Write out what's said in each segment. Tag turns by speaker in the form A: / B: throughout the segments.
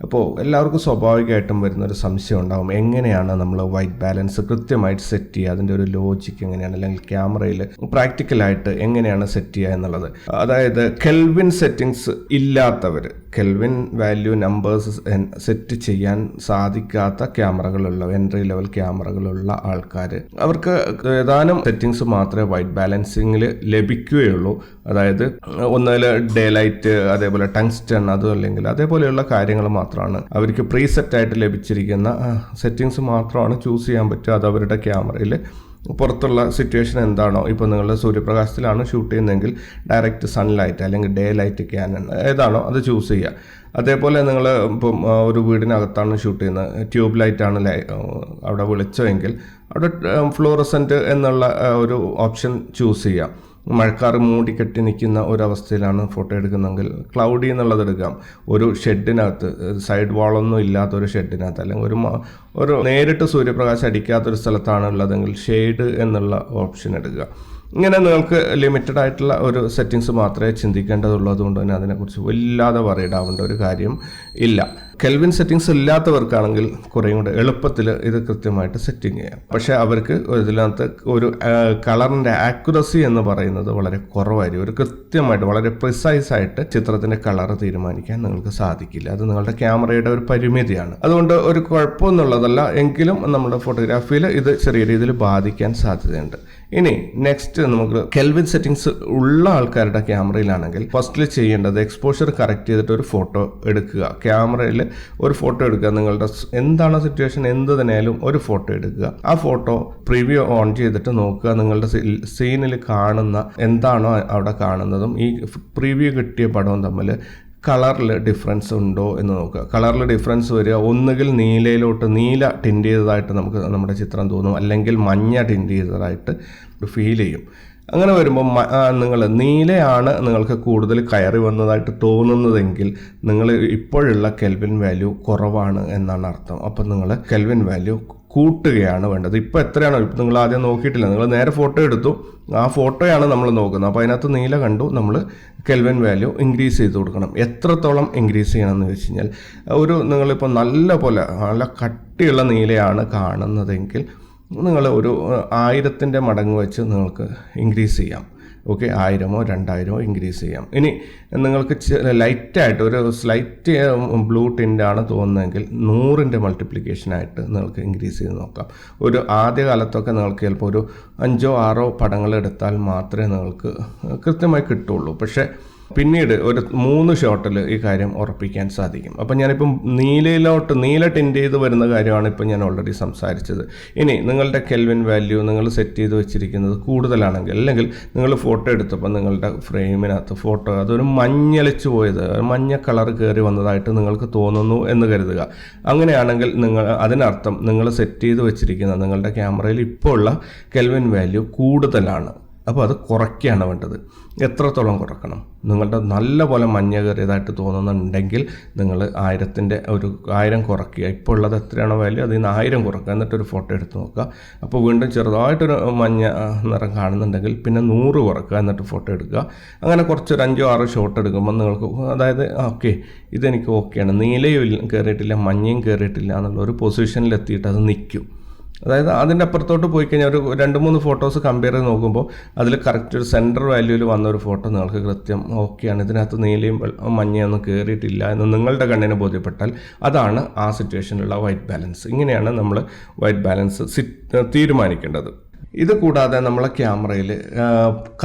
A: അപ്പോൾ എല്ലാവർക്കും സ്വാഭാവികമായിട്ടും വരുന്നൊരു സംശയം ഉണ്ടാകും, എങ്ങനെയാണ് നമ്മൾ വൈറ്റ് ബാലൻസ് കൃത്യമായിട്ട് സെറ്റ് ചെയ്യുക, അതിൻ്റെ ഒരു ലോജിക്ക് എങ്ങനെയാണ്, അല്ലെങ്കിൽ ക്യാമറയിൽ പ്രാക്ടിക്കലായിട്ട് എങ്ങനെയാണ് സെറ്റ് ചെയ്യുക എന്നുള്ളത്. അതായത് കെൽവിൻ സെറ്റിങ്സ് ഇല്ലാത്തവർ, കെൽവിൻ വാല്യൂ നമ്പേഴ്സ് സെറ്റ് ചെയ്യാൻ സാധിക്കാത്ത ക്യാമറകളുള്ള എൻട്രി ലെവൽ ക്യാമറകളുള്ള ആൾക്കാർ, അവർക്ക് ഏതാനും സെറ്റിങ്സ് മാത്രമേ വൈറ്റ് ബാലൻസിങ്ങിൽ ലഭിക്കുകയുള്ളൂ. അതായത് ഒന്നിൽ ഡേ ലൈറ്റ്, അതേപോലെ ടങ്സ്റ്റൺ, അതും അല്ലെങ്കിൽ അതേപോലെയുള്ള കാര്യങ്ങൾ മാത്രമാണ് അവർക്ക് പ്രീസെറ്റ് ആയിട്ട് ലഭിച്ചിരിക്കുന്ന സെറ്റിങ്സ് മാത്രമാണ് ചൂസ് ചെയ്യാൻ പറ്റുക. അത് അവരുടെ ക്യാമറയിൽ പുറത്തുള്ള സിറ്റുവേഷൻ എന്താണോ, ഇപ്പോൾ നിങ്ങളുടെ സൂര്യപ്രകാശത്തിലാണ് ഷൂട്ട് ചെയ്യുന്നതെങ്കിൽ ഡയറക്റ്റ് സൺലൈറ്റ് അല്ലെങ്കിൽ ഡേ ലൈറ്റ് ക്യാനൺ ഏതാണോ അത് ചൂസ് ചെയ്യുക. അതേപോലെ നിങ്ങൾ ഇപ്പം ഒരു വീടിനകത്താണ് ഷൂട്ട് ചെയ്യുന്നത്, ട്യൂബ് ലൈറ്റാണ് അവിടെ വെളിച്ചമെങ്കിൽ അവിടെ ഫ്ലോറസെൻറ്റ് എന്നുള്ള ഒരു ഓപ്ഷൻ ചൂസ് ചെയ്യാം. മഴക്കാറ് മൂടിക്കെട്ടി നിൽക്കുന്ന ഒരവസ്ഥയിലാണ് ഫോട്ടോ എടുക്കുന്നതെങ്കിൽ ക്ലൗഡി എന്നുള്ളത് എടുക്കാം. ഒരു ഷെഡിനകത്ത്, സൈഡ് വാളൊന്നും ഇല്ലാത്ത ഒരു ഷെഡിനകത്ത്, അല്ലെങ്കിൽ ഒരു നേരിട്ട് സൂര്യപ്രകാശം അടിക്കാത്തൊരു സ്ഥലത്താണ് ഉള്ളതെങ്കിൽ ഷെയ്ഡ് എന്നുള്ള ഓപ്ഷൻ എടുക്കുക. ഇങ്ങനെ നിങ്ങൾക്ക് ലിമിറ്റഡ് ആയിട്ടുള്ള ഒരു സെറ്റിങ്സ് മാത്രമേ ചിന്തിക്കേണ്ടതുള്ളൂ. അതുകൊണ്ട് തന്നെ അതിനെക്കുറിച്ച് വല്ലാതെ വറീഡാവേണ്ട ഒരു കാര്യം ഇല്ല. കെൽവിൻ സെറ്റിങ്സ് ഇല്ലാത്തവർക്കാണെങ്കിൽ കുറേയും കൂടെ എളുപ്പത്തിൽ ഇത് കൃത്യമായിട്ട് സെറ്റിംഗ് ചെയ്യാം. പക്ഷേ അവർക്ക് ഇതിനകത്ത് ഒരു കളറിൻ്റെ ആക്യുറസി എന്ന് പറയുന്നത് വളരെ കുറവായിരിക്കും. ഒരു കൃത്യമായിട്ട് വളരെ പ്രിസൈസ് ആയിട്ട് ചിത്രത്തിൻ്റെ കളർ തീരുമാനിക്കാൻ നിങ്ങൾക്ക് സാധിക്കില്ല. അത് നിങ്ങളുടെ ക്യാമറയുടെ ഒരു പരിമിതിയാണ്. അതുകൊണ്ട് ഒരു കുഴപ്പമൊന്നുള്ളതല്ല, എങ്കിലും നമ്മുടെ ഫോട്ടോഗ്രാഫിയിൽ ഇത് ചെറിയ രീതിയിൽ ബാധിക്കാൻ സാധ്യതയുണ്ട്. ഇനി നെക്സ്റ്റ് നമുക്ക് കെൽവിൻ സെറ്റിങ്സ് ഉള്ള ആൾക്കാരുടെ ക്യാമറയിലാണെങ്കിൽ ഫസ്റ്റിൽ ചെയ്യേണ്ടത് എക്സ്പോഷർ കറക്റ്റ് ചെയ്തിട്ട് ഒരു ഫോട്ടോ എടുക്കുക. ക്യാമറയിൽ ഒരു ഫോട്ടോ എടുക്കുക. നിങ്ങളുടെ എന്താണ് സിറ്റുവേഷൻ എന്ത് തന്നെയാലും ഒരു ഫോട്ടോ എടുക്കുക. ആ ഫോട്ടോ പ്രിവ്യൂ ഓൺ ചെയ്തിട്ട് നോക്കുക, നിങ്ങളുടെ സീനിൽ കാണുന്ന എന്താണോ അവിടെ കാണുന്നതും ഈ പ്രിവ്യൂ കിട്ടിയ പടവും തമ്മിൽ കളറിൽ ഡിഫറൻസ് ഉണ്ടോ എന്ന് നോക്കുക. കളറിൽ ഡിഫറൻസ് വരിക, ഒന്നുകിൽ നീലയിലോട്ട് നീല ടിൻറ്റ് ചെയ്തതായിട്ട് നമുക്ക് നമ്മുടെ ചിത്രം തോന്നും, അല്ലെങ്കിൽ മഞ്ഞ ടിൻറ്റ് ചെയ്തതായിട്ട് ഫീൽ ചെയ്യും. അങ്ങനെ വരുമ്പോൾ നിങ്ങൾ നീലയാണ് നിങ്ങൾക്ക് കൂടുതൽ കയറി വന്നതായിട്ട് തോന്നുന്നതെങ്കിൽ നിങ്ങൾ ഇപ്പോഴുള്ള കെൽവിൻ വാല്യൂ കുറവാണ് എന്നാണ് അർത്ഥം. അപ്പം നിങ്ങൾ കെൽവിൻ വാല്യൂ കൂട്ടുകയാണ് വേണ്ടത്. ഇപ്പോൾ എത്രയാണോ, ഇപ്പം നിങ്ങൾ ആദ്യം നോക്കിയിട്ടില്ല, നിങ്ങൾ നേരെ ഫോട്ടോ എടുത്തു, ആ ഫോട്ടോയാണ് നമ്മൾ നോക്കുന്നത്. അപ്പോൾ അതിനകത്ത് നീല കണ്ടു, നമ്മൾ കെൽവിൻ വാല്യൂ ഇൻക്രീസ് ചെയ്ത് കൊടുക്കണം. എത്രത്തോളം ഇൻക്രീസ് ചെയ്യണമെന്ന് വെച്ച് കഴിഞ്ഞാൽ, നിങ്ങളിപ്പോൾ നല്ല കട്ടിയുള്ള നീലയാണ് കാണുന്നതെങ്കിൽ നിങ്ങൾ ഒരു 1000ൻ്റെ മടങ്ങ് വെച്ച് നിങ്ങൾക്ക് ഇൻക്രീസ് ചെയ്യാം. ഓക്കെ, 1000-ഓ 2000-ഓ ഇൻക്രീസ് ചെയ്യാം. ഇനി നിങ്ങൾക്ക് ലൈറ്റായിട്ട് ഒരു സ്ലൈറ്റ് ബ്ലൂ ടിൻ്റാണ് തോന്നുന്നതെങ്കിൽ 100ൻ്റെ മൾട്ടിപ്ലിക്കേഷനായിട്ട് നിങ്ങൾക്ക് ഇൻക്രീസ് ചെയ്ത് നോക്കാം. ഒരു ആദ്യ കാലത്തൊക്കെ നിങ്ങൾക്ക് ചിലപ്പോൾ ഒരു 5-6 പടങ്ങൾ എടുത്താൽ മാത്രമേ നിങ്ങൾക്ക് കൃത്യമായി കിട്ടുള്ളൂ. പക്ഷേ പിന്നീട് ഒരു 3 ഷോട്ടിൽ ഈ കാര്യം ഉറപ്പിക്കാൻ സാധിക്കും. അപ്പം ഞാനിപ്പം നീല ടിൻറ്റ് ചെയ്ത് വരുന്ന കാര്യമാണ് ഇപ്പം ഞാൻ ഓൾറെഡി സംസാരിച്ചത്. ഇനി നിങ്ങളുടെ കെൽവിൻ വാല്യൂ നിങ്ങൾ സെറ്റ് ചെയ്ത് വെച്ചിരിക്കുന്നത് കൂടുതലാണെങ്കിൽ, അല്ലെങ്കിൽ നിങ്ങൾ ഫോട്ടോ എടുത്തപ്പോൾ നിങ്ങളുടെ ഫ്രെയിമിനകത്ത് ഫോട്ടോ അതൊരു മഞ്ഞളിച്ച് പോയത്, മഞ്ഞ കളർ കയറി വന്നതായിട്ട് നിങ്ങൾക്ക് തോന്നുന്നു എന്ന് കരുതുക. അങ്ങനെയാണെങ്കിൽ അതിനർത്ഥം നിങ്ങൾ സെറ്റ് ചെയ്ത് വെച്ചിരിക്കുന്ന നിങ്ങളുടെ ക്യാമറയിൽ ഇപ്പോൾ ഉള്ള കെൽവിൻ വാല്യൂ കൂടുതലാണ്. അപ്പോൾ അത് കുറയ്ക്കുകയാണ് വേണ്ടത്. എത്രത്തോളം കുറക്കണം? നിങ്ങളുടെ നല്ലപോലെ മഞ്ഞ കയറിയതായിട്ട് തോന്നുന്നുണ്ടെങ്കിൽ നിങ്ങൾ 1000 കുറയ്ക്കുക. ഇപ്പോൾ ഉള്ളത് എത്രയാണോ വാല്യൂ അതിൽ നിന്ന് 1000 കുറക്കുക. എന്നിട്ടൊരു ഫോട്ടോ എടുത്ത് നോക്കുക. അപ്പോൾ വീണ്ടും ചെറുതായിട്ടൊരു മഞ്ഞ നിറം കാണുന്നുണ്ടെങ്കിൽ പിന്നെ 100 കുറക്കുക, എന്നിട്ട് ഫോട്ടോ എടുക്കുക. അങ്ങനെ കുറച്ച് 5-6 ഷോട്ട് എടുക്കുമ്പോൾ നിങ്ങൾക്ക് അതായത് ഓക്കെ ഇതെനിക്ക് ഓക്കെയാണ്, നീലയും കയറിയിട്ടില്ല മഞ്ഞയും കയറിയിട്ടില്ല എന്നുള്ള ഒരു പൊസിഷനിൽ എത്തിയിട്ട് അത് നിൽക്കും. അതായത് അതിൻ്റെ അപ്പുറത്തോട്ട് പോയി കഴിഞ്ഞാൽ ഒരു 2-3 ഫോട്ടോസ് കമ്പയർ ചെയ്ത് നോക്കുമ്പോൾ അതിൽ കറക്റ്റ് ഒരു സെൻറ്റർ വാല്യൂവിൽ വന്നൊരു ഫോട്ടോ നിങ്ങൾക്ക് കൃത്യം ഓക്കെയാണ്, ഇതിനകത്ത് നീലയും മഞ്ഞയൊന്നും കയറിയിട്ടില്ല എന്ന് നിങ്ങളുടെ കണ്ണിന് ബോധ്യപ്പെട്ടാൽ അതാണ് ആ സിറ്റുവേഷനിലുള്ള വൈറ്റ് ബാലൻസ്. ഇങ്ങനെയാണ് നമ്മൾ വൈറ്റ് ബാലൻസ് തീരുമാനിക്കേണ്ടത്. ഇത് കൂടാതെ നമ്മളെ ക്യാമറയിൽ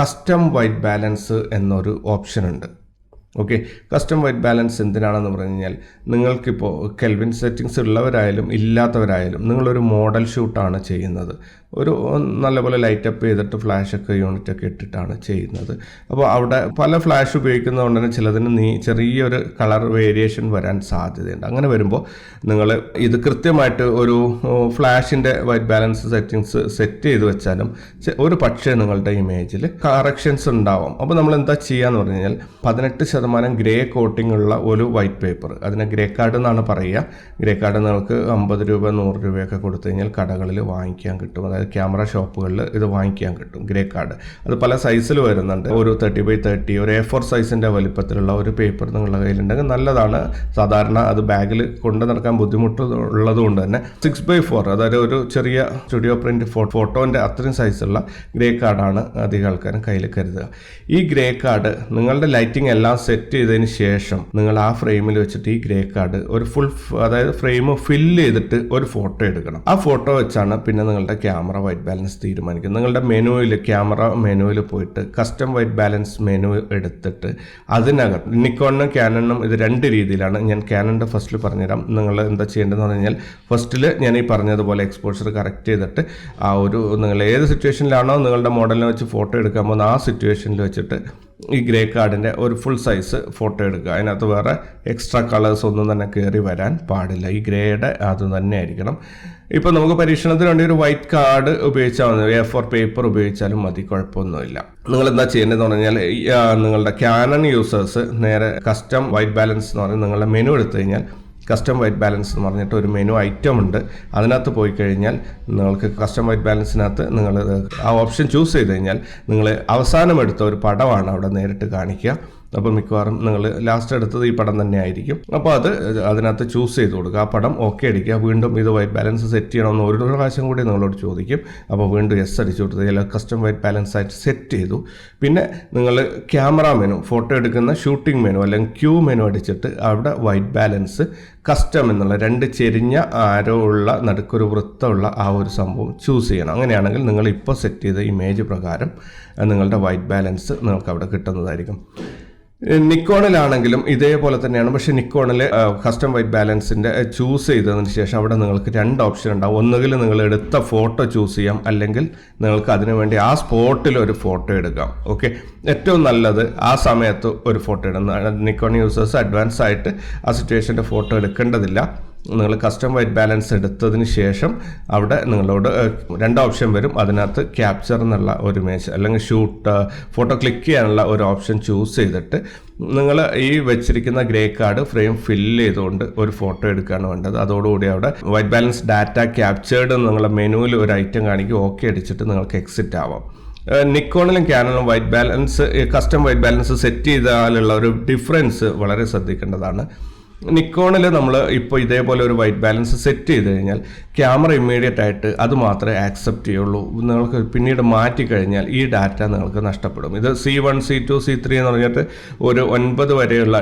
A: കസ്റ്റം വൈറ്റ് ബാലൻസ് എന്നൊരു ഓപ്ഷൻ ഉണ്ട്. ഓക്കെ, കസ്റ്റം വൈറ്റ് ബാലൻസ് എന്തിനാണെന്ന് പറഞ്ഞു കഴിഞ്ഞാൽ, നിങ്ങൾക്കിപ്പോൾ കെൽവിൻ സെറ്റിങ്സ് ഉള്ളവരായാലും ഇല്ലാത്തവരായാലും നിങ്ങളൊരു മോഡൽ ഷൂട്ടാണ് ചെയ്യുന്നത്, ഒരു നല്ലപോലെ ലൈറ്റപ്പ് ചെയ്തിട്ട് ഫ്ലാഷൊക്കെ യൂണിറ്റൊക്കെ ഇട്ടിട്ടാണ് ചെയ്യുന്നത്. അപ്പോൾ അവിടെ പല ഫ്ലാഷ് ഉപയോഗിക്കുന്നതുകൊണ്ട് തന്നെ ചിലതിന് ചെറിയൊരു കളർ വേരിയേഷൻ വരാൻ സാധ്യതയുണ്ട്. അങ്ങനെ വരുമ്പോൾ നിങ്ങൾ ഇത് കൃത്യമായിട്ട് ഒരു ഫ്ലാഷിൻ്റെ വൈറ്റ് ബാലൻസ് സെറ്റിങ്സ് സെറ്റ് ചെയ്ത് വെച്ചാലും ഒരു പക്ഷേ നിങ്ങളുടെ ഇമേജിൽ കറക്ഷൻസ് ഉണ്ടാവും. അപ്പോൾ നമ്മൾ എന്താ ചെയ്യുകയെന്ന് പറഞ്ഞു കഴിഞ്ഞാൽ 18% ഗ്രേ കോട്ടിംഗ് ഉള്ള ഒരു വൈറ്റ് പേപ്പർ, അതിനെ ഗ്രേ കാർഡ് എന്നാണ് പറയുക. ഗ്രേ കാർഡ് നിങ്ങൾക്ക് 50 രൂപ 100 രൂപയൊക്കെ കൊടുത്തു കഴിഞ്ഞാൽ കടകളിൽ വാങ്ങിക്കാൻ കിട്ടും. അതായത് ക്യാമറ ഷോപ്പുകളിൽ ഇത് വാങ്ങിക്കാൻ കിട്ടും, ഗ്രേ കാർഡ്. അത് പല സൈസിൽ വരുന്നുണ്ട്. ഒരു 30x30 ഒരു A4 സൈസിൻ്റെ വലിപ്പത്തിലുള്ള ഒരു പേപ്പർ നിങ്ങളുടെ കയ്യിലുണ്ടെങ്കിൽ നല്ലതാണ്. സാധാരണ അത് ബാഗിൽ കൊണ്ടു നടക്കാൻ ബുദ്ധിമുട്ടുള്ളത് കൊണ്ട് തന്നെ 6x4 അതായത് ഒരു ചെറിയ സ്റ്റുഡിയോ പ്രിന്റ് ഫോട്ടോൻ്റെ അത്രയും സൈസുള്ള ഗ്രേ കാർഡാണ് അധികം ആൾക്കാരും കയ്യിൽ കരുതുക. ഈ ഗ്രേ കാർഡ് നിങ്ങളുടെ ലൈറ്റിംഗ് എല്ലാം സെറ്റ് ചെയ്തതിന് ശേഷം നിങ്ങൾ ആ ഫ്രെയിമിൽ വെച്ചിട്ട് ഈ ഗ്രേ കാർഡ് ഒരു ഫുൾ അതായത് ഫ്രെയിം ഫില്ല് ചെയ്തിട്ട് ഒരു ഫോട്ടോ എടുക്കണം. ആ ഫോട്ടോ വെച്ചാണ് പിന്നെ നിങ്ങളുടെ ക്യാമറ വൈറ്റ് ബാലൻസ് തീരുമാനിക്കുന്നത്. നിങ്ങളുടെ മെനുവിൽ ക്യാമറ മെനുവിൽ പോയിട്ട് കസ്റ്റം വൈറ്റ് ബാലൻസ് മെനു എടുത്തിട്ട് അതിനകത്ത് നിക്കോണിനും ക്യാനണിനും ഇത് 2 രീതിയിലാണ്. ഞാൻ ക്യാനണിൻ്റെ ഫസ്റ്റിൽ പറഞ്ഞുതരാം. നിങ്ങൾ എന്താ ചെയ്യേണ്ടതെന്ന് പറഞ്ഞു കഴിഞ്ഞാൽ ഫസ്റ്റിൽ ഞാൻ ഈ പറഞ്ഞതുപോലെ എക്സ്പോഷർ കറക്റ്റ് ചെയ്തിട്ട് ആ ഒരു നിങ്ങൾ ഏത് സിറ്റുവേഷനിലാണോ നിങ്ങളുടെ മോഡലിനെ വെച്ച് ഫോട്ടോ എടുക്കാൻ പോകുന്ന ആ സിറ്റുവേഷനിൽ വെച്ചിട്ട് ഈ ഗ്രേ കാർഡിൻ്റെ ഒരു ഫുൾ സൈസ് ഫോട്ടോ എടുക്കുക. അതിനകത്ത് വേറെ എക്സ്ട്രാ കളേഴ്സ് ഒന്നും തന്നെ കയറി വരാൻ പാടില്ല. ഈ ഗ്രേയുടെ അത് തന്നെ ആയിരിക്കണം. ഇപ്പോൾ നമുക്ക് പരീക്ഷണത്തിന് വേണ്ടി ഒരു വൈറ്റ് കാർഡ് ഉപയോഗിച്ചാൽ മതി, A4 പേപ്പർ ഉപയോഗിച്ചാലും മതി, കുഴപ്പമൊന്നുമില്ല. നിങ്ങൾ എന്താ ചെയ്യേണ്ടതെന്ന് പറഞ്ഞാൽ നിങ്ങളുടെ ക്യാനൺ യൂസേഴ്സ് നേരെ കസ്റ്റം വൈറ്റ് ബാലൻസ് എന്ന് പറഞ്ഞാൽ നിങ്ങളുടെ മെനു എടുത്തു കഴിഞ്ഞാൽ കസ്റ്റം വൈറ്റ് ബാലൻസ് എന്ന് പറഞ്ഞിട്ട് ഒരു മെനു ഐറ്റം ഉണ്ട്. അതിനകത്ത് പോയി കഴിഞ്ഞാൽ നിങ്ങൾക്ക് കസ്റ്റം വൈറ്റ് ബാലൻസിനകത്ത് നിങ്ങൾ ആ ഓപ്ഷൻ ചൂസ് ചെയ്ത് കഴിഞ്ഞാൽ നിങ്ങൾ അവസാനം എടുത്ത ഒരു പടമാണ് അവിടെ നേരിട്ട് കാണിക്കുക. അപ്പോൾ മിക്കവാറും നിങ്ങൾ ലാസ്റ്റ് എടുത്തത് ഈ പടം തന്നെ ആയിരിക്കും. അപ്പോൾ അതിനകത്ത് ചൂസ് ചെയ്ത് കൊടുക്കുക, ആ പടം ഓക്കെ അടിക്കുക. വീണ്ടും ഇത് വൈറ്റ് ബാലൻസ് സെറ്റ് ചെയ്യണമെന്ന് ഒരു പ്രാവശ്യം കൂടി നിങ്ങളോട് ചോദിക്കും. അപ്പോൾ വീണ്ടും യെസ് അടിച്ചു കൊടുത്ത് എല്ലാം കസ്റ്റം വൈറ്റ് ബാലൻസ് ആയിട്ട് സെറ്റ് ചെയ്തു. പിന്നെ നിങ്ങൾ ക്യാമറ മെനു, ഫോട്ടോ എടുക്കുന്ന ഷൂട്ടിംഗ് മെനു അല്ലെങ്കിൽ ക്യൂ മെനു അടിച്ചിട്ട് അവിടെ വൈറ്റ് ബാലൻസ് കസ്റ്റം എന്നുള്ള 2 ചെരിഞ്ഞ ആരോ ഉള്ള നടുക്കൊരു വൃത്തമുള്ള ആ ഒരു സംഭവം ചൂസ് ചെയ്യണം. അങ്ങനെയാണെങ്കിൽ നിങ്ങൾ ഇപ്പോൾ സെറ്റ് ചെയ്ത ഇമേജ് പ്രകാരം നിങ്ങളുടെ വൈറ്റ് ബാലൻസ് നിങ്ങൾക്ക് അവിടെ കിട്ടുന്നതായിരിക്കും. നിക്കോണിലാണെങ്കിലും ഇതേപോലെ തന്നെയാണ്. പക്ഷേ നിക്കോണിൽ കസ്റ്റം വൈറ്റ് ബാലൻസിൻ്റെ ചൂസ് ചെയ്തതിന് ശേഷം അവിടെ നിങ്ങൾക്ക് 2 ഓപ്ഷൻ ഉണ്ടാവും. ഒന്നുകിൽ നിങ്ങൾ എടുത്ത ഫോട്ടോ ചൂസ് ചെയ്യാം, അല്ലെങ്കിൽ നിങ്ങൾക്ക് അതിനുവേണ്ടി ആ സ്പോട്ടിൽ ഒരു ഫോട്ടോ എടുക്കാം. ഓക്കെ, ഏറ്റവും നല്ലത് ആ സമയത്ത് ഒരു ഫോട്ടോ ഇടുന്ന. നിക്കോൺ യൂസേഴ്സ് അഡ്വാൻസ് ആയിട്ട് ആ സിറ്റുവേഷൻ്റെ ഫോട്ടോ എടുക്കേണ്ടതില്ല. നിങ്ങൾ കസ്റ്റം വൈറ്റ് ബാലൻസ് എടുത്തതിന് ശേഷം അവിടെ നിങ്ങളോട് 2 ഓപ്ഷൻ വരും. അതിനകത്ത് ക്യാപ്ചർ എന്നുള്ള ഒരു ഇമേജ് അല്ലെങ്കിൽ ഷൂട്ട് ഫോട്ടോ ക്ലിക്ക് ചെയ്യാനുള്ള ഒരു ഓപ്ഷൻ ചൂസ് ചെയ്തിട്ട് നിങ്ങൾ ഈ വെച്ചിരിക്കുന്ന ഗ്രേ കാർഡ് ഫ്രെയിം ഫില്ല് ചെയ്തുകൊണ്ട് ഒരു ഫോട്ടോ എടുക്കുകയാണ് വേണ്ടത്. അതോടുകൂടി അവിടെ വൈറ്റ് ബാലൻസ് ഡാറ്റ ക്യാപ്ചേർഡ് നിങ്ങളുടെ മെനുവിൽ ഒരു ഐറ്റം കാണിക്കും. ഓക്കെ അടിച്ചിട്ട് നിങ്ങൾക്ക് എക്സിറ്റ് ആവാം. നിക്കോണിലും ക്യാനണിലും white balance custom white balance set ചെയ്താലുള്ള ഒരു ഡിഫറൻസ് വളരെ ശ്രദ്ധിക്കേണ്ടതാണ്. നിക്കോണിൽ നമ്മൾ ഇപ്പോൾ ഇതേപോലെ ഒരു വൈറ്റ് ബാലൻസ് സെറ്റ് ചെയ്ത് കഴിഞ്ഞാൽ ക്യാമറ ഇമ്മീഡിയറ്റ് ആയിട്ട് അത് മാത്രമേ ആക്സെപ്റ്റ് ചെയ്യുള്ളൂ. നിങ്ങൾക്ക് പിന്നീട് മാറ്റിക്കഴിഞ്ഞാൽ ഈ ഡാറ്റ നിങ്ങൾക്ക് നഷ്ടപ്പെടും. ഇത് C1 C2 C3 എന്ന് പറഞ്ഞിട്ട് ഒരു 9 വരെയുള്ള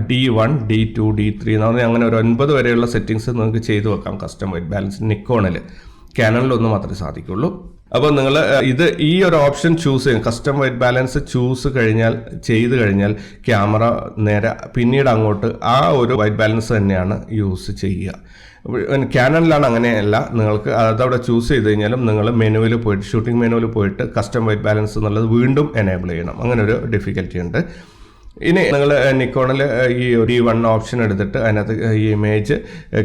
A: D1 D2 D3 എന്ന് പറഞ്ഞാൽ അങ്ങനെ ഒരു 9 വരെയുള്ള സെറ്റിങ്സ് നിങ്ങൾക്ക് ചെയ്തു വെക്കാം കസ്റ്റം വൈറ്റ് ബാലൻസ് നിക്കോണിൽ. ക്യാനണിലൊന്നും മാത്രമേ സാധിക്കുള്ളൂ. അപ്പോൾ നിങ്ങൾ ഈ ഒരു ഓപ്ഷൻ ചൂസ് ചെയ്യും. കസ്റ്റം വൈറ്റ് ബാലൻസ് ചെയ്ത് കഴിഞ്ഞാൽ ക്യാമറ നേരെ പിന്നീട് അങ്ങോട്ട് ആ ഒരു വൈറ്റ് ബാലൻസ് തന്നെയാണ് യൂസ് ചെയ്യുക. ക്യാനണിലാണ് അങ്ങനെയല്ല. നിങ്ങൾക്ക് അതവിടെ ചൂസ് ചെയ്ത് കഴിഞ്ഞാലും നിങ്ങൾ മെനുവിൽ പോയിട്ട് ഷൂട്ടിംഗ് മെനുവിൽ പോയിട്ട് കസ്റ്റം വൈറ്റ് ബാലൻസ് എന്നുള്ളത് വീണ്ടും എനേബിൾ ചെയ്യണം. അങ്ങനെ ഒരു ഡിഫിക്കൽറ്റി ഉണ്ട്. ഇനി നിങ്ങൾ നിക്കോണിൽ ഈ D1 ഓപ്ഷൻ എടുത്തിട്ട് അതിനകത്ത് ഈ ഇമേജ്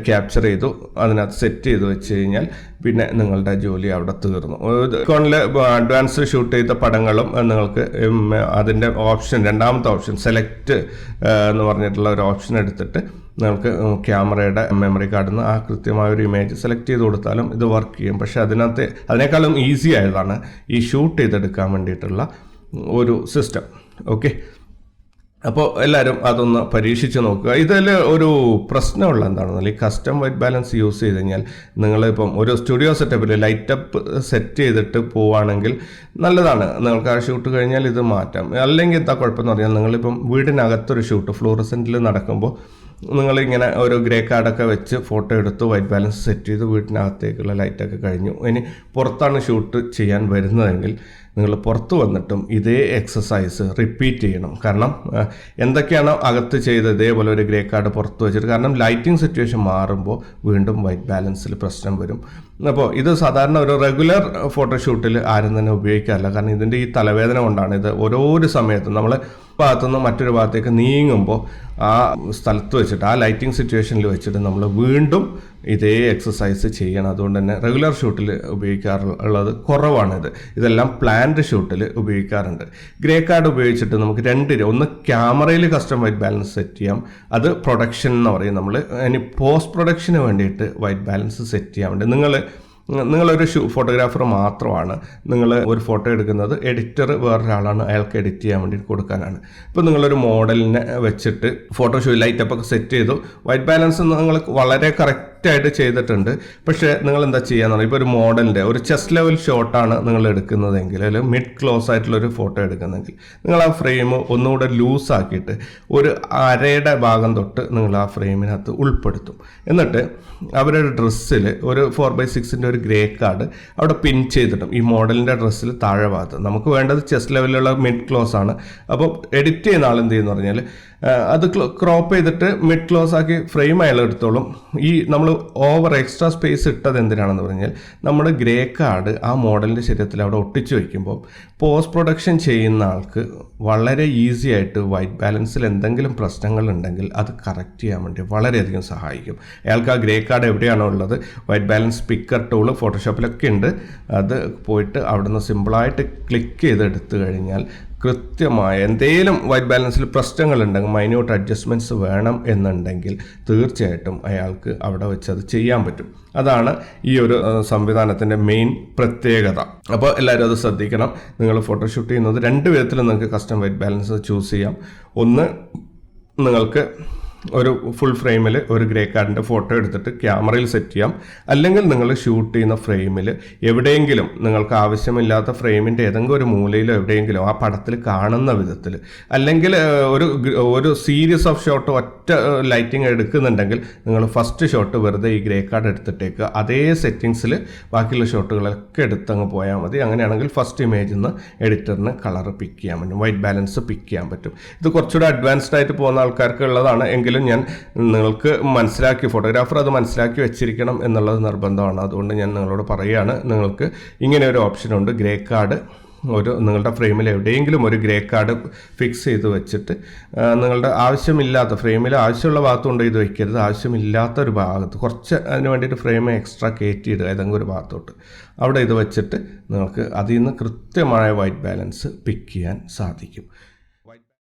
A: ക്യാപ്ചർ ചെയ്തു അതിനകത്ത് സെറ്റ് ചെയ്ത് വെച്ച് കഴിഞ്ഞാൽ പിന്നെ നിങ്ങളുടെ ജോലി അവിടെ തീർന്നു. നിക്കോണിൽ അഡ്വാൻസ് ഷൂട്ട് ചെയ്ത പടങ്ങളും നിങ്ങൾക്ക് അതിൻ്റെ ഓപ്ഷൻ 2ാമത്തെ ഓപ്ഷൻ സെലക്ട് എന്ന് പറഞ്ഞിട്ടുള്ള ഒരു ഓപ്ഷൻ എടുത്തിട്ട് നിങ്ങൾക്ക് ക്യാമറയുടെ മെമ്മറി കാർഡിൽ നിന്ന് ആ കൃത്യമായ ഒരു ഇമേജ് സെലക്ട് ചെയ്ത് കൊടുത്താലും ഇത് വർക്ക് ചെയ്യും. പക്ഷേ അതിനേക്കാളും ഈസി ആയതാണ് ഈ ഷൂട്ട് ചെയ്തെടുക്കാൻ വേണ്ടിയിട്ടുള്ള ഒരു സിസ്റ്റം. ഓക്കെ, അപ്പോൾ എല്ലാവരും അതൊന്ന് പരീക്ഷിച്ച് നോക്കുക. ഇതിൽ ഒരു പ്രശ്നമുള്ള എന്താണെന്നാൽ ഈ കസ്റ്റം വൈറ്റ് ബാലൻസ് യൂസ് ചെയ്ത് കഴിഞ്ഞാൽ നിങ്ങളിപ്പം ഒരു സ്റ്റുഡിയോ സെറ്റപ്പിൽ ലൈറ്റപ്പ് സെറ്റ് ചെയ്തിട്ട് പോവുകയാണെങ്കിൽ നല്ലതാണ്. നിങ്ങൾക്ക് ആ ഷൂട്ട് കഴിഞ്ഞാൽ ഇത് മാറ്റാം. അല്ലെങ്കിൽ എന്താ കുഴപ്പമെന്ന് പറഞ്ഞാൽ നിങ്ങളിപ്പം വീടിനകത്തൊരു ഷൂട്ട് ഫ്ലൂറസെൻറ്റിൽ നടക്കുമ്പോൾ നിങ്ങളിങ്ങനെ ഒരു ഗ്രേ കാർഡൊക്കെ വെച്ച് ഫോട്ടോ എടുത്ത് വൈറ്റ് ബാലൻസ് സെറ്റ് ചെയ്ത് വീട്ടിനകത്തേക്കുള്ള ലൈറ്റൊക്കെ കഴിഞ്ഞു. ഇനി പുറത്താണ് ഷൂട്ട് ചെയ്യാൻ വരുന്നതെങ്കിൽ നിങ്ങൾ പുറത്ത് വന്നിട്ടും ഇതേ എക്സസൈസ് റിപ്പീറ്റ് ചെയ്യണം. കാരണം എന്തൊക്കെയാണോ അകത്ത് ചെയ്ത് ഇതേപോലെ ഒരു ഗ്രേ കാർഡ് പുറത്ത് വെച്ചിട്ട്, കാരണം ലൈറ്റിംഗ് സിറ്റുവേഷൻ മാറുമ്പോൾ വീണ്ടും വൈറ്റ് ബാലൻസിൽ പ്രശ്നം വരും. അപ്പോൾ ഇത് സാധാരണ ഒരു റെഗുലർ ഫോട്ടോഷൂട്ടിൽ ആരും തന്നെ ഉപയോഗിക്കാറില്ല. കാരണം ഇതിൻ്റെ ഈ തലവേദന കൊണ്ടാണ്. ഇത് ഓരോ സമയത്തും നമ്മൾ ഭാഗത്തുനിന്ന് മറ്റൊരു ഭാഗത്തേക്ക് നീങ്ങുമ്പോൾ ആ സ്ഥലത്ത് വെച്ചിട്ട് ആ ലൈറ്റിംഗ് സിറ്റുവേഷനിൽ വെച്ചിട്ട് നമ്മൾ വീണ്ടും ഇതേ എക്സസൈസ് ചെയ്യണം. അതുകൊണ്ട് തന്നെ റെഗുലർ ഷൂട്ടിൽ ഉപയോഗിക്കാറുള്ളത് കുറവാണിത്. ഇതെല്ലാം പ്ലാൻഡ് ഷൂട്ടിൽ ഉപയോഗിക്കാറുണ്ട്. ഗ്രേ കാർഡ് ഉപയോഗിച്ചിട്ട് നമുക്ക് ഒന്ന് ക്യാമറയിൽ കസ്റ്റം വൈറ്റ് ബാലൻസ് സെറ്റ് ചെയ്യാം. അത് പ്രൊഡക്ഷൻ എന്ന് പറയും നമ്മൾ. ഇനി പോസ്റ്റ് പ്രൊഡക്ഷന് വേണ്ടിയിട്ട് വൈറ്റ് ബാലൻസ് സെറ്റ് ചെയ്യാൻ വേണ്ടി നിങ്ങൾ നിങ്ങളൊരു ഫോട്ടോഗ്രാഫർ മാത്രമാണ്, നിങ്ങൾ ഒരു ഫോട്ടോ എടുക്കുന്നത്, എഡിറ്റർ വേറൊരാളാണ്, അയാൾക്ക് എഡിറ്റ് ചെയ്യാൻ വേണ്ടി കൊടുക്കാനാണ്. ഇപ്പോൾ നിങ്ങളൊരു മോഡലിനെ വെച്ചിട്ട് ഫോട്ടോഷൂട്ട് ലൈറ്റപ്പൊക്കെ സെറ്റ് ചെയ്തു, വൈറ്റ് ബാലൻസ് നിങ്ങൾ വളരെ കറക്റ്റായിട്ട് ചെയ്തിട്ടുണ്ട്. പക്ഷേ നിങ്ങൾ എന്താ ചെയ്യാന്ന് പറഞ്ഞാൽ, ഇപ്പോൾ ഒരു മോഡലിൻ്റെ ഒരു ചെസ്റ്റ് ലെവൽ ഷോട്ടാണ് നിങ്ങൾ എടുക്കുന്നതെങ്കിൽ, അല്ലെങ്കിൽ മിഡ് ക്ലോസ് ആയിട്ടുള്ളൊരു ഫോട്ടോ എടുക്കുന്നതെങ്കിൽ, നിങ്ങൾ ആ ഫ്രെയിം ഒന്നുകൂടെ ലൂസാക്കിയിട്ട് ഒരു അരയുടെ ഭാഗം തൊട്ട് നിങ്ങൾ ആ ഫ്രെയിമിനകത്ത് ഉൾപ്പെടുത്തും. എന്നിട്ട് അവരുടെ ഡ്രസ്സിൽ ഒരു 4x6 ഒരു ഗ്രേ കാർഡ് അവിടെ പിൻ ചെയ്തിട്ടും ഈ മോഡലിൻ്റെ ഡ്രസ്സിൽ താഴെ ഭാഗത്ത്, നമുക്ക് വേണ്ടത് ചെസ്റ്റ് ലെവലിലുള്ള മിഡ് ക്ലോസ് ആണ്. അപ്പോൾ എഡിറ്റ് ചെയ്യുന്ന ആൾ എന്ത് ചെയ്യുന്നു പറഞ്ഞാൽ അത് ക്രോപ്പ് ചെയ്തിട്ട് മിഡ് ക്ലോസ് ആക്കി ഫ്രെയിം അയാൾ എടുത്തോളും. ഈ നമ്മൾ ഓവർ എക്സ്ട്രാ സ്പേസ് ഇട്ടത് എന്തിനാണെന്ന് പറഞ്ഞാൽ, നമ്മുടെ ഗ്രേ കാർഡ് ആ മോഡലിൻ്റെ ശരീരത്തിൽ അവിടെ ഒട്ടിച്ചു വയ്ക്കുമ്പോൾ പോസ്റ്റ് പ്രൊഡക്ഷൻ ചെയ്യുന്ന ആൾക്ക് വളരെ ഈസി ആയിട്ട് വൈറ്റ് ബാലൻസിൽ എന്തെങ്കിലും പ്രശ്നങ്ങളുണ്ടെങ്കിൽ അത് കറക്റ്റ് ചെയ്യാൻ വേണ്ടി വളരെയധികം സഹായിക്കും. അയാൾക്ക് ആ ഗ്രേ കാർഡ് എവിടെയാണോ ഉള്ളത്, വൈറ്റ് ബാലൻസ് പിക്കർ ടൂള് ഫോട്ടോഷോപ്പിലൊക്കെ ഉണ്ട്, അത് പോയിട്ട് അവിടുന്ന് സിമ്പിളായിട്ട് ക്ലിക്ക് ചെയ്ത് എടുത്തു കഴിഞ്ഞാൽ കൃത്യമായ എന്തെങ്കിലും വൈറ്റ് ബാലൻസിൽ പ്രശ്നങ്ങളുണ്ടെങ്കിൽ, മൈന്യൂട്ട് അഡ്ജസ്റ്റ്മെൻറ്റ്സ് വേണം എന്നുണ്ടെങ്കിൽ തീർച്ചയായിട്ടും അയാൾക്ക് അവിടെ വെച്ച് അത് ചെയ്യാൻ പറ്റും. അതാണ് ഈ ഒരു സംവിധാനത്തിൻ്റെ മെയിൻ പ്രത്യേകത. അപ്പോൾ എല്ലാവരും അത് ശ്രദ്ധിക്കണം. നിങ്ങൾ ഫോട്ടോഷൂട്ട് ചെയ്യുന്നത് 2 വിധത്തിൽ നിങ്ങൾക്ക് കസ്റ്റം വൈറ്റ് ബാലൻസ് ചൂസ് ചെയ്യാം. ഒന്ന്, നിങ്ങൾക്ക് ഒരു ഫുൾ ഫ്രെയിമിൽ ഒരു ഗ്രേ കാർഡിൻ്റെ ഫോട്ടോ എടുത്തിട്ട് ക്യാമറയിൽ സെറ്റ് ചെയ്യാം. അല്ലെങ്കിൽ നിങ്ങൾ ഷൂട്ട് ചെയ്യുന്ന ഫ്രെയിമിൽ എവിടെയെങ്കിലും നിങ്ങൾക്ക് ആവശ്യമില്ലാത്ത ഫ്രെയിമിൻ്റെ ഏതെങ്കിലും ഒരു മൂലയിലോ എവിടെയെങ്കിലും ആ പടത്തിൽ കാണുന്ന വിധത്തിൽ, അല്ലെങ്കിൽ ഒരു സീരീസ് ഓഫ് ഷോട്ട് ഒറ്റ ലൈറ്റിംഗ് എടുക്കുന്നുണ്ടെങ്കിൽ നിങ്ങൾ ഫസ്റ്റ് ഷോട്ട് വെറുതെ ഈ ഗ്രേ കാർഡ് എടുത്തിട്ടേക്ക് അതേ സെറ്റിങ്സിൽ ബാക്കിയുള്ള ഷോട്ടുകളൊക്കെ എടുത്തങ്ങ് പോയാൽ മതി. അങ്ങനെയാണെങ്കിൽ ഫസ്റ്റ് ഇമേജിൽ നിന്ന് എഡിറ്ററിന് കളർ പിക്ക് ചെയ്യാൻ പറ്റും, വൈറ്റ് ബാലൻസ് പിക്ക് ചെയ്യാൻ പറ്റും. ഇത് കുറച്ചുകൂടെ അഡ്വാൻസ്ഡ് ആയിട്ട് പോകുന്ന ആൾക്കാർക്ക് ഉള്ളതാണ്. എങ്കിലും ഞാൻ നിങ്ങൾക്ക് ഫോട്ടോഗ്രാഫർ അത് മനസ്സിലാക്കി വെച്ചിരിക്കണം എന്നുള്ളത് നിർബന്ധമാണ്. അതുകൊണ്ട് ഞാൻ നിങ്ങളോട് പറയുകയാണ്, നിങ്ങൾക്ക് ഇങ്ങനെ ഒരു ഓപ്ഷനുണ്ട്. ഗ്രേ കാർഡ് നിങ്ങളുടെ ഫ്രെയിമിൽ എവിടെയെങ്കിലും ഒരു ഗ്രേ കാർഡ് ഫിക്സ് ചെയ്ത് വെച്ചിട്ട് നിങ്ങളുടെ ആവശ്യമില്ലാത്ത ഫ്രെയിമിൽ ആവശ്യമുള്ള ഭാഗത്ത് കൊണ്ട് ഇത് വയ്ക്കരുത്, ആവശ്യമില്ലാത്ത ഒരു ഭാഗത്ത് കുറച്ച് അതിന് വേണ്ടിയിട്ട് ഫ്രെയിം എക്സ്ട്രാ കയറ്റിയിടുക ഏതെങ്കിലും ഒരു ഭാഗത്തോട്ട്, അവിടെ ഇത് വെച്ചിട്ട് നിങ്ങൾക്ക് അതിൽ നിന്ന് കൃത്യമായ വൈറ്റ് ബാലൻസ് പിക്ക് ചെയ്യാൻ സാധിക്കും.